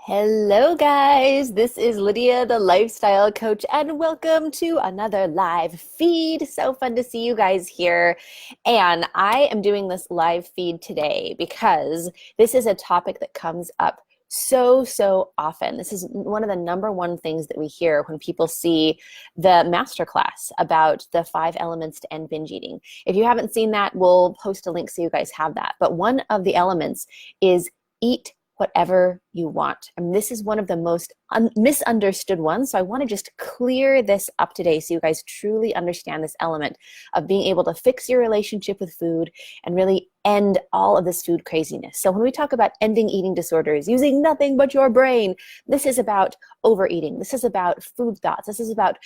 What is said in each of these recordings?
Hello, guys. This is Lydia, the lifestyle coach, and welcome to another live feed. So fun to see you guys here. And I am doing this live feed today because this is a topic that comes up so often. This is one of the number one things that we hear when people see the masterclass about the 5 elements to end binge eating. If you haven't seen that, we'll post a link so you guys have that. But one of the elements is eat whatever you want. And this is one of the most misunderstood ones. So I want to just clear this up today so you guys truly understand this element of being able to fix your relationship with food and really end all of this food craziness. So when we talk about ending eating disorders, using nothing but your brain, this is about overeating. This is about food thoughts. This is about,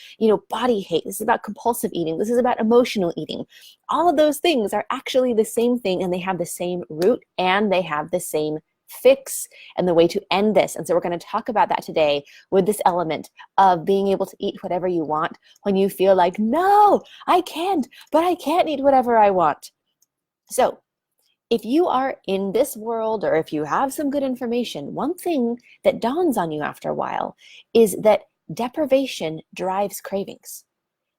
body hate. This is about compulsive eating. This is about emotional eating. All of those things are actually the same thing, and they have the same root and they have the same fix and the way to end this. And so we're going to talk about that today with this element of being able to eat whatever you want when you feel like, no, I can't, but I can't eat whatever I want. So if you are in this world, or if you have some good information, one thing that dawns on you after a while is that deprivation drives cravings.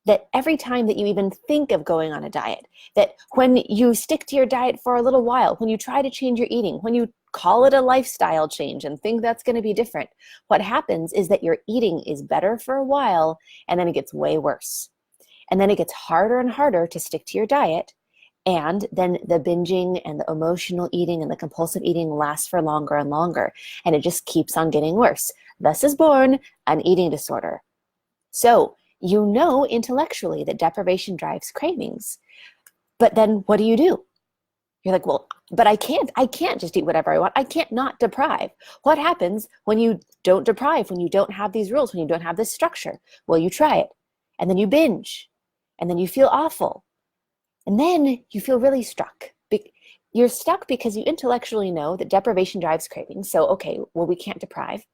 That every time that you even think of going on a diet, that when you stick to your diet for a little while, when you try to change your eating, when you call it a lifestyle change and think that's going to be different, what happens is that your eating is better for a while, and then it gets way worse. And then it gets harder and harder to stick to your diet. And then the binging and the emotional eating and the compulsive eating lasts for longer and longer. And it just keeps on getting worse. Thus is born an eating disorder. So you know intellectually that deprivation drives cravings. But then what do? You're like, well, but I can't just eat whatever I want. I can't not deprive. What happens when you don't deprive, when you don't have these rules, when you don't have this structure? Well, you try it, and then you binge, and then you feel awful. And then you feel really stuck. You're stuck because you intellectually know that deprivation drives cravings. So, okay, well, we can't deprive.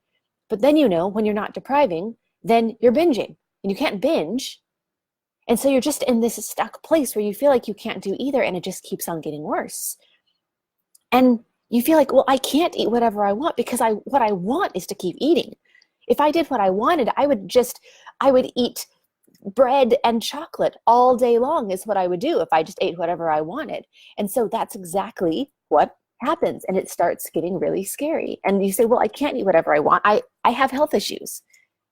But then when you're not depriving, then you're binging. And you can't binge. And so you're just in this stuck place where you feel like you can't do either, and it just keeps on getting worse. And you feel like, well, I can't eat whatever I want because what I want is to keep eating. If I did what I wanted, I would eat bread and chocolate all day long is what I would do if I just ate whatever I wanted. And so that's exactly what happens. And it starts getting really scary. And you say, well, I can't eat whatever I want. I have health issues.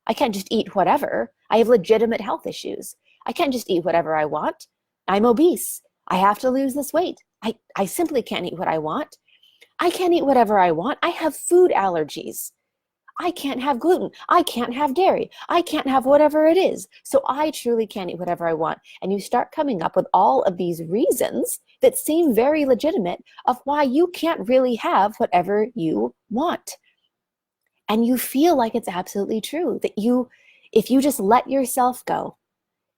I can't just eat whatever. I have legitimate health issues. I can't just eat whatever I want. I'm obese. I have to lose this weight. I simply can't eat what I want. I can't eat whatever I want. I have food allergies. I can't have gluten. I can't have dairy. I can't have whatever it is. So I truly can't eat whatever I want. And you start coming up with all of these reasons that seem very legitimate of why you can't really have whatever you want. And you feel like it's absolutely true that if you just let yourself go,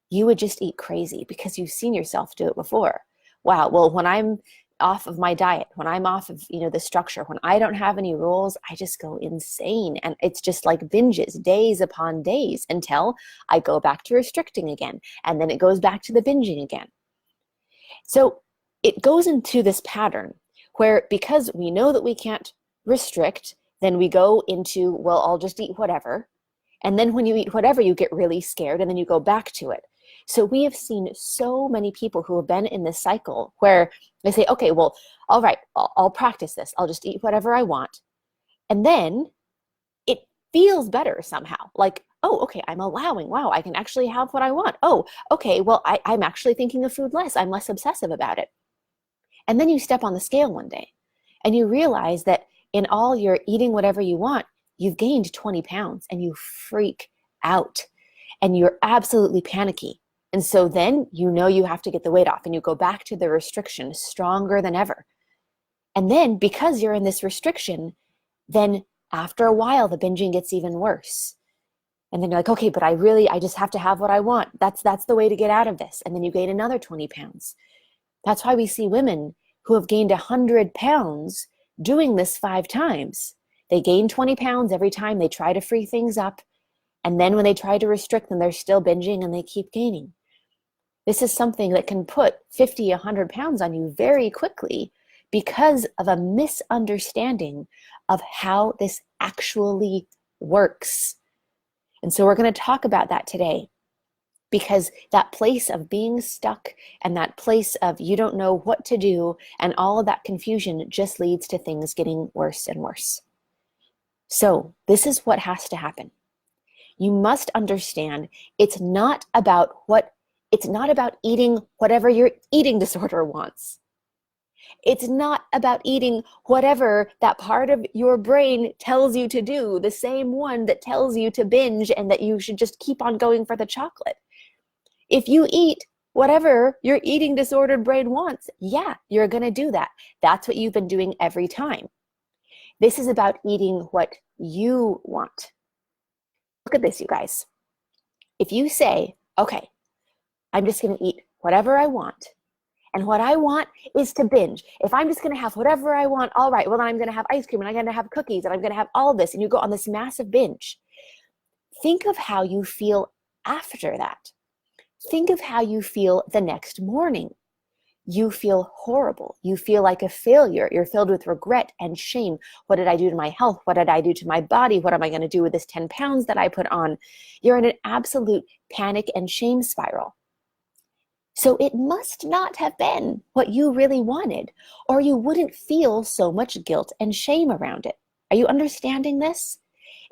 you would just eat crazy because you've seen yourself do it before. Wow, well, when I'm off of my diet, when I'm off of, the structure, when I don't have any rules, I just go insane. And it's just like binges, days upon days, until I go back to restricting again. And then it goes back to the binging again. So it goes into this pattern where, because we know that we can't restrict, then we go into, well, I'll just eat whatever. And then when you eat whatever, you get really scared, and then you go back to it. So we have seen so many people who have been in this cycle where they say, okay, well, all right, I'll practice this. I'll just eat whatever I want. And then it feels better somehow. Like, oh, okay, I'm allowing, wow, I can actually have what I want. Oh, okay, well, I'm actually thinking of food less. I'm less obsessive about it. And then you step on the scale one day and you realize that in all your eating whatever you want, you've gained 20 pounds, and you freak out and you're absolutely panicky. And so then you have to get the weight off, and you go back to the restriction stronger than ever. And then because you're in this restriction, then after a while, the binging gets even worse. And then you're like, okay, but I just have to have what I want. That's the way to get out of this. And then you gain another 20 pounds. That's why we see women who have gained 100 pounds doing this 5 times. They gain 20 pounds every time they try to free things up. And then when they try to restrict them, they're still binging and they keep gaining. This is something that can put 50, 100 pounds on you very quickly because of a misunderstanding of how this actually works. And so we're going to talk about that today, because that place of being stuck and that place of you don't know what to do and all of that confusion just leads to things getting worse and worse. So this is what has to happen. You must understand it's not about eating whatever your eating disorder wants. It's not about eating whatever that part of your brain tells you to do, the same one that tells you to binge and that you should just keep on going for the chocolate. If you eat whatever your eating disordered brain wants, yeah, you're going to do that. That's what you've been doing every time. This is about eating what you want. Look at this, you guys. If you say, okay, I'm just going to eat whatever I want, and what I want is to binge. If I'm just going to have whatever I want, all right, well, then I'm going to have ice cream and I'm going to have cookies and I'm going to have all this, and you go on this massive binge. Think of how you feel after that. Think of how you feel the next morning. You feel horrible. You feel like a failure. You're filled with regret and shame. What did I do to my health? What did I do to my body? What am I going to do with this 10 pounds that I put on? You're in an absolute panic and shame spiral. So it must not have been what you really wanted, or you wouldn't feel so much guilt and shame around it. Are you understanding this?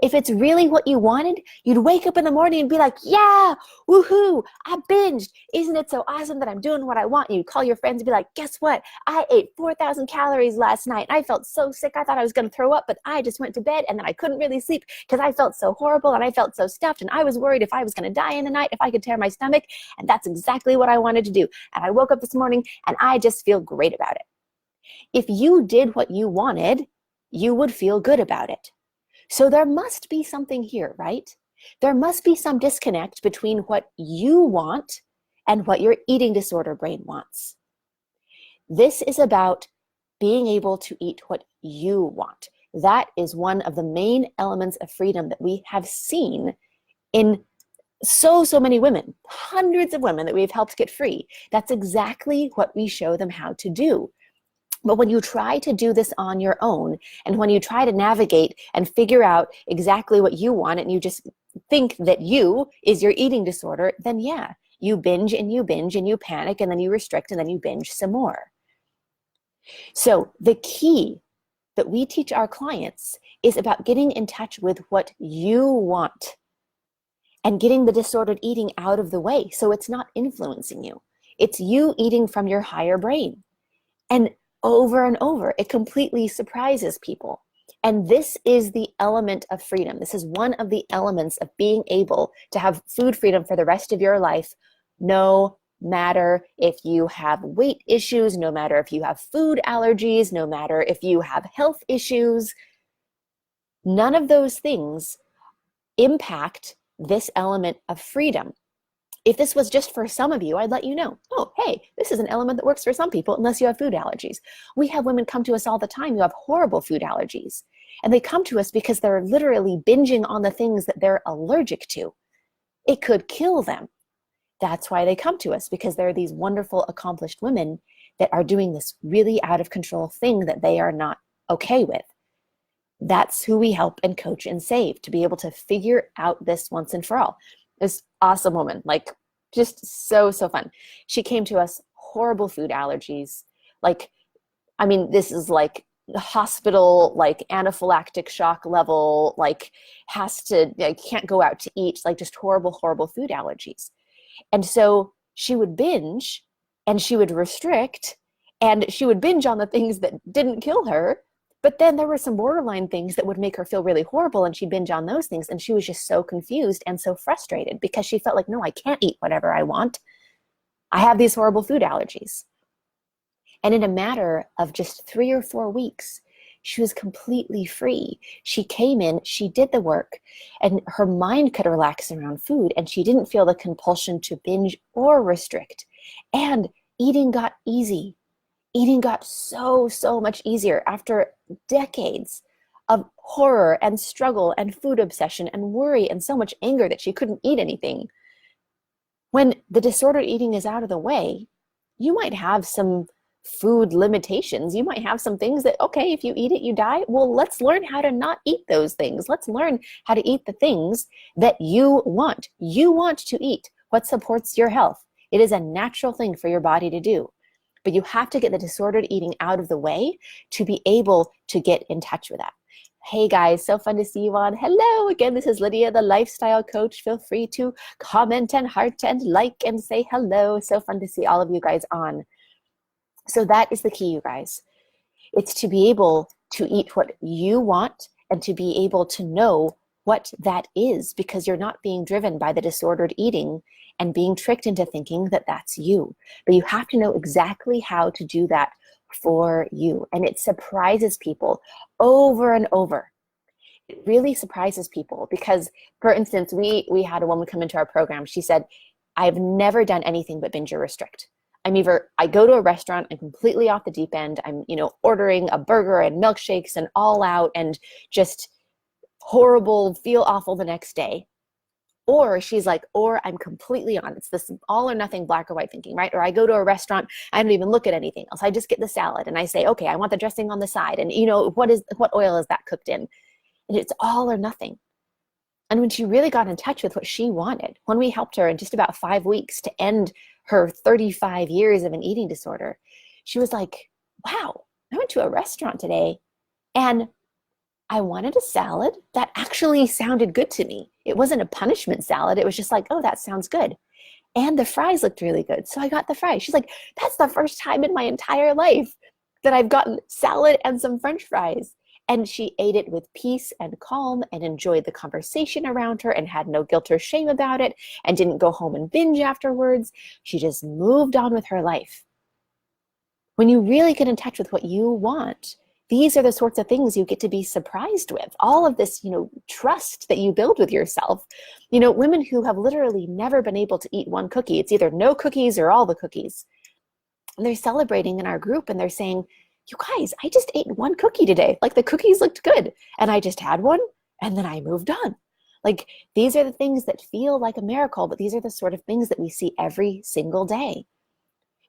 If it's really what you wanted, you'd wake up in the morning and be like, yeah, woohoo, I binged. Isn't it so awesome that I'm doing what I want? And you'd call your friends and be like, guess what? I ate 4,000 calories last night. I felt so sick. I thought I was going to throw up, but I just went to bed and then I couldn't really sleep because I felt so horrible and I felt so stuffed and I was worried if I was going to die in the night, if I could tear my stomach. And that's exactly what I wanted to do. And I woke up this morning and I just feel great about it. If you did what you wanted, you would feel good about it. So there must be something here, right? There must be some disconnect between what you want and what your eating disorder brain wants. This is about being able to eat what you want. That is one of the main elements of freedom that we have seen in so many women, hundreds of women that we've helped get free. That's exactly what we show them how to do. But when you try to do this on your own, and when you try to navigate and figure out exactly what you want, and you just think that you is your eating disorder, then yeah, you binge and you panic, and then you restrict, and then you binge some more. So the key that we teach our clients is about getting in touch with what you want and getting the disordered eating out of the way so it's not influencing you. It's you eating from your higher brain. And over and over, it completely surprises people. And this is the element of freedom. This is one of the elements of being able to have food freedom for the rest of your life, no matter if you have weight issues, no matter if you have food allergies, no matter if you have health issues. None of those things impact this element of freedom. If this was just for some of you, I'd let you know, oh, hey, this is an element that works for some people unless you have food allergies. We have women come to us all the time who have horrible food allergies. And they come to us because they're literally binging on the things that they're allergic to. It could kill them. That's why they come to us, because they're these wonderful, accomplished women that are doing this really out of control thing that they are not okay with. That's who we help and coach and save, to be able to figure out this once and for all. This awesome woman, like just so fun. She came to us, horrible food allergies. Like, I mean, this is like hospital, like anaphylactic shock level, like can't go out to eat, like just horrible food allergies. And so she would binge and she would restrict and she would binge on the things that didn't kill her. But then there were some borderline things that would make her feel really horrible, and she'd binge on those things. And she was just so confused and so frustrated because she felt like, no, I can't eat whatever I want. I have these horrible food allergies. And in a matter of just 3 or 4 weeks, she was completely free. She came in, she did the work, and her mind could relax around food, and she didn't feel the compulsion to binge or restrict. And eating got easy. Eating got so much easier after decades of horror and struggle and food obsession and worry and so much anger that she couldn't eat anything. When the disordered eating is out of the way, you might have some food limitations. You might have some things that, okay, if you eat it, you die. Well, let's learn how to not eat those things. Let's learn how to eat the things that you want. You want to eat what supports your health. It is a natural thing for your body to do. But you have to get the disordered eating out of the way to be able to get in touch with that. Hey guys, so fun to see you on. Hello again, this is Lydia, the lifestyle coach. Feel free to comment and heart and like and say hello. So fun to see all of you guys on. So that is the key, you guys. It's to be able to eat what you want and to be able to know what that is, because you're not being driven by the disordered eating and being tricked into thinking that that's you. But you have to know exactly how to do that for you. And it surprises people over and over. It really surprises people because, for instance, we had a woman come into our program. She said, I've never done anything but binge or restrict. I go to a restaurant, I'm completely off the deep end. I'm, ordering a burger and milkshakes and all out and just horrible, feel awful the next day. Or she's like, or I'm completely on. It's this all or nothing black or white thinking, right? Or I go to a restaurant, I don't even look at anything else. I just get the salad and I say, okay, I want the dressing on the side. And what oil is that cooked in? And it's all or nothing. And when she really got in touch with what she wanted, when we helped her in just about 5 weeks to end her 35 years of an eating disorder, she was like, wow, I went to a restaurant today and I wanted a salad that actually sounded good to me. It wasn't a punishment salad. It was just like, oh, that sounds good. And the fries looked really good. So I got the fries. She's like, that's the first time in my entire life that I've gotten salad and some French fries. And she ate it with peace and calm and enjoyed the conversation around her and had no guilt or shame about it and didn't go home and binge afterwards. She just moved on with her life. When you really get in touch with what you want, these are the sorts of things you get to be surprised with. All of this, trust that you build with yourself. Women who have literally never been able to eat one cookie, it's either no cookies or all the cookies. And they're celebrating in our group and they're saying, you guys, I just ate one cookie today. Like the cookies looked good and I just had one and then I moved on. Like these are the things that feel like a miracle, but these are the sort of things that we see every single day.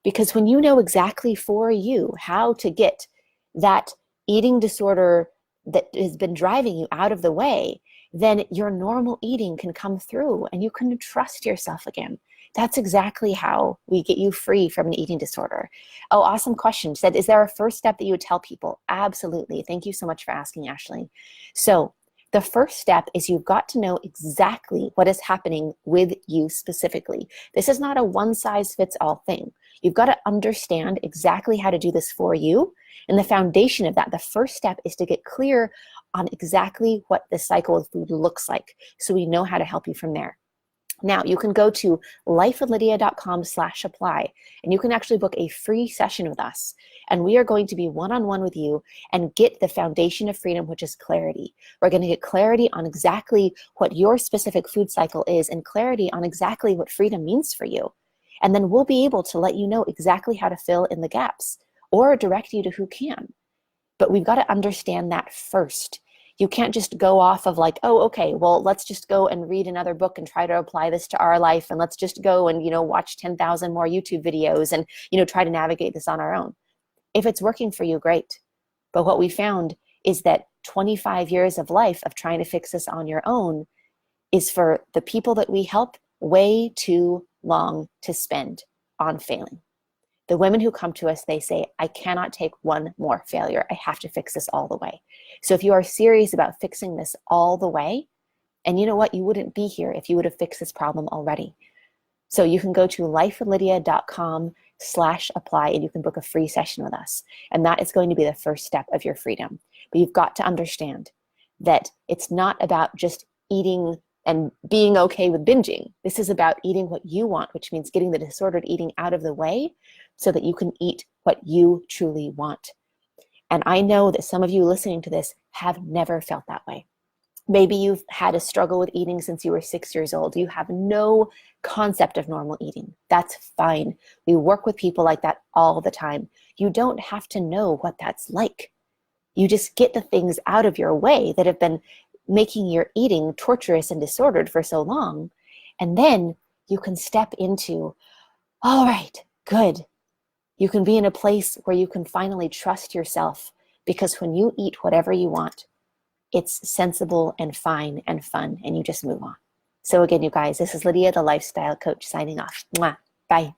Because when you know exactly for you how to get that eating disorder that has been driving you out of the way, then your normal eating can come through and you can trust yourself again. That's exactly how we get you free from an eating disorder. Oh, awesome question. She said, is there a first step that you would tell people? Absolutely. Thank you so much for asking, Ashley. So the first step is you've got to know exactly what is happening with you specifically. This is not a one-size-fits-all thing. You've got to understand exactly how to do this for you. And the foundation of that, the first step is to get clear on exactly what the cycle of food looks like so we know how to help you from there. Now, you can go to lifewithlydia.com/apply and you can actually book a free session with us. And we are going to be one-on-one with you and get the foundation of freedom, which is clarity. We're going to get clarity on exactly what your specific food cycle is and clarity on exactly what freedom means for you. And then we'll be able to let you know exactly how to fill in the gaps or direct you to who can. But we've got to understand that first. You can't just go off of like, oh, okay, well, let's just go and read another book and try to apply this to our life. And let's just go and, watch 10,000 more YouTube videos and, try to navigate this on our own. If it's working for you, great. But what we found is that 25 years of life of trying to fix this on your own is for the people that we help way too long to spend on failing. The women who come to us, they say, I cannot take one more failure. I have to fix this all the way. So if you are serious about fixing this all the way, and you know what, you wouldn't be here if you would have fixed this problem already. So you can go to lifewithlydia.com/apply and you can book a free session with us. And that is going to be the first step of your freedom. But you've got to understand that it's not about just eating and being okay with binging. This is about eating what you want, which means getting the disordered eating out of the way so that you can eat what you truly want. And I know that some of you listening to this have never felt that way. Maybe you've had a struggle with eating since you were 6 years old. You have no concept of normal eating. That's fine. We work with people like that all the time. You don't have to know what that's like. You just get the things out of your way that have been making your eating torturous and disordered for so long. And then you can step into, all right, good. You can be in a place where you can finally trust yourself, because when you eat whatever you want, it's sensible and fine and fun, and you just move on. So again, you guys, this is Lydia, the lifestyle coach, signing off. Mwah. Bye.